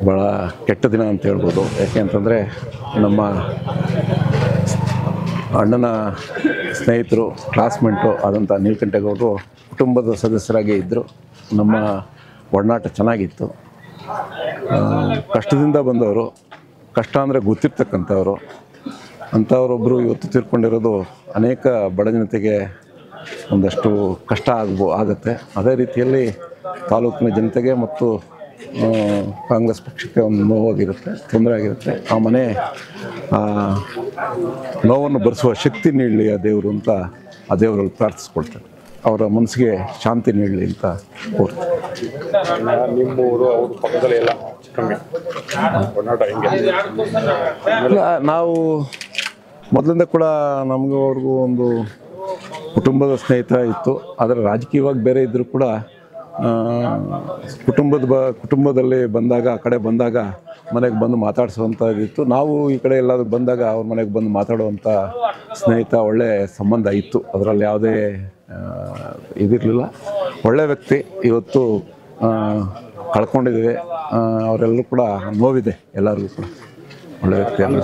ಭಾಳ ಕೆಟ್ಟ ದಿನ ಅಂತ ಹೇಳ್ಬೋದು. ಯಾಕೆ ಅಂತಂದರೆ ನಮ್ಮ ಅಣ್ಣನ ಸ್ನೇಹಿತರು, ಕ್ಲಾಸ್ಮೇಟು ಆದಂಥ ನೀಲಕಂಠೇಗೌಡರು ಕುಟುಂಬದ ಸದಸ್ಯರಾಗಿ ಇದ್ದರು. ನಮ್ಮ ಒಡನಾಟ ಚೆನ್ನಾಗಿತ್ತು. ಕಷ್ಟದಿಂದ ಬಂದವರು, ಕಷ್ಟ ಅಂದರೆ ಗೊತ್ತಿರ್ತಕ್ಕಂಥವ್ರು. ಅಂಥವರೊಬ್ಬರು ಇವತ್ತು ತೀರ್ಕೊಂಡಿರೋದು ಅನೇಕ ಬಡ ಜನತೆಗೆ ಒಂದಷ್ಟು ಕಷ್ಟ ಆಗುತ್ತೆ. ಅದೇ ರೀತಿಯಲ್ಲಿ ತಾಲೂಕಿನ ಜನತೆಗೆ ಮತ್ತು ಕಾಂಗ್ರೆಸ್ ಪಕ್ಷಕ್ಕೆ ಒಂದು ನೋವಾಗಿರುತ್ತೆ, ತೊಂದರೆ ಆಗಿರುತ್ತೆ. ಆ ಮನೆ ನೋವನ್ನು ಭರಿಸುವ ಶಕ್ತಿ ನೀಡಲಿ ಆ ದೇವರು ಅಂತ ಆ ದೇವರಲ್ಲಿ ಪ್ರಾರ್ಥಿಸ್ಕೊಳ್ತಾರೆ. ಅವರ ಮನಸ್ಸಿಗೆ ಶಾಂತಿ ನೀಡಲಿ ಅಂತ ಕೋರ್ತಾರೆ. ನಿಮ್ಮೂರು ಅವ್ರ ಪಕ್ಕದಲ್ಲಿ ಎಲ್ಲ ಕಮ್ಮಿ ನಾವು ಮೊದಲಿಂದ ಕೂಡ ನಮಗೂ ಅವ್ರಿಗೂ ಒಂದು ಕುಟುಂಬದ ಸ್ನೇಹಿತ ಇತ್ತು. ಆದರೆ ರಾಜಕೀಯವಾಗಿ ಬೇರೆ ಇದ್ದರೂ ಕೂಡ ಕುಟುಂಬದಲ್ಲಿ ಬಂದಾಗ, ಆ ಕಡೆ ಬಂದಾಗ ಮನೆಗೆ ಬಂದು ಮಾತಾಡಿಸುವಂಥದ್ದಿತ್ತು. ನಾವು ಈ ಕಡೆ ಎಲ್ಲಾದರೂ ಬಂದಾಗ ಅವ್ರ ಮನೆಗೆ ಬಂದು ಮಾತಾಡುವಂಥ ಸ್ನೇಹಿತ, ಒಳ್ಳೆಯ ಸಂಬಂಧ ಇತ್ತು. ಅದರಲ್ಲಿ ಯಾವುದೇ ಇದಿರಲಿಲ್ಲ. ಒಳ್ಳೆಯ ವ್ಯಕ್ತಿ. ಇವತ್ತು ಕಳ್ಕೊಂಡಿದ್ದೀವಿ. ಅವರೆಲ್ಲರೂ ಕೂಡ ನೋವಿದೆ ಎಲ್ಲರಿಗೂ ಕೂಡ. ಒಳ್ಳೆ ವ್ಯಕ್ತಿ ಅಲ್ಲ.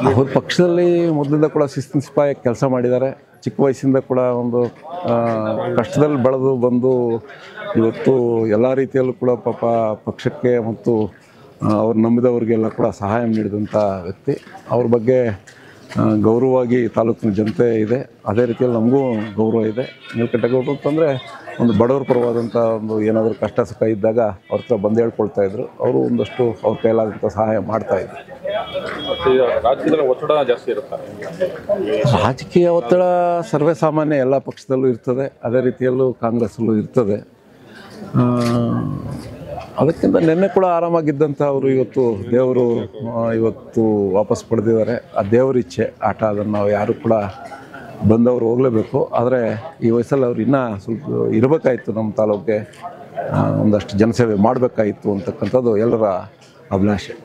ಅವ್ರ ಪಕ್ಷದಲ್ಲಿ ಮೊದಲಿಂದ ಕೂಡ ಶಿಸ್ತಿನ ಸಿಪಾಯಿ ಕೆಲಸ ಮಾಡಿದ್ದಾರೆ. ಚಿಕ್ಕ ವಯಸ್ಸಿಂದ ಕೂಡ ಒಂದು ಕಷ್ಟದಲ್ಲಿ ಬೆಳೆದು ಬಂದು ಇವತ್ತು ಎಲ್ಲ ರೀತಿಯಲ್ಲೂ ಕೂಡ ಪಾಪ ಪಕ್ಷಕ್ಕೆ ಮತ್ತು ಅವ್ರು ನಂಬಿದವ್ರಿಗೆಲ್ಲ ಕೂಡ ಸಹಾಯ ನೀಡಿದಂಥ ವ್ಯಕ್ತಿ. ಅವ್ರ ಬಗ್ಗೆ ಗೌರವವಾಗಿ ತಾಲೂಕಿನ ಜನತೆ ಇದೆ. ಅದೇ ರೀತಿಯಲ್ಲಿ ನಮಗೂ ಗೌರವ ಇದೆ. ನೀಲಕಂಠೇಗೌಡರು ಅಂತಂದರೆ ಒಂದು ಬಡವರ ಪರವಾದಂಥ ಒಂದು ಏನಾದರೂ ಕಷ್ಟ ಸುಖ ಇದ್ದಾಗ ಅವ್ರ ಹತ್ರ ಬಂದು ಹೇಳ್ಕೊಳ್ತಾಯಿದ್ರು. ಅವರು ಒಂದಷ್ಟು ಅವ್ರ ಕೈಲಾದಂಥ ಸಹಾಯ ಮಾಡ್ತಾಯಿದ್ರು. ರಾಜ್ಯದಲ್ಲಿ ಒತ್ತಡ ಜಾಸ್ತಿ ಇರುತ್ತೆ. ರಾಜಕೀಯ ಒತ್ತಡ ಸರ್ವೇ ಸಾಮಾನ್ಯ, ಎಲ್ಲ ಪಕ್ಷದಲ್ಲೂ ಇರ್ತದೆ. ಅದೇ ರೀತಿಯಲ್ಲೂ ಕಾಂಗ್ರೆಸ್ಸಲ್ಲೂ ಇರ್ತದೆ. ಅದಕ್ಕಿಂತ ನಿನ್ನೆ ಕೂಡ ಆರಾಮಾಗಿದ್ದಂಥ ಅವರು ದೇವರು ಇವತ್ತು ವಾಪಸ್ ಪಡೆದಿದ್ದಾರೆ. ಆ ದೇವರ ಇಚ್ಛೆ, ಆಟ. ಅದನ್ನು ನಾವು ಯಾರು ಕೂಡ ಬಂದವರು ಹೋಗಲೇಬೇಕು. ಆದರೆ ಈ ವಯಸ್ಸಲ್ಲಿ ಅವ್ರು ಇನ್ನೂ ಸ್ವಲ್ಪ ಇರಬೇಕಾಯಿತು, ನಮ್ಮ ತಾಲೂಕಿಗೆ ಒಂದಷ್ಟು ಜನಸೇವೆ ಮಾಡಬೇಕಾಯಿತು ಅಂತಕ್ಕಂಥದ್ದು ಎಲ್ಲರ ಅಭಿಲಾಷೆ.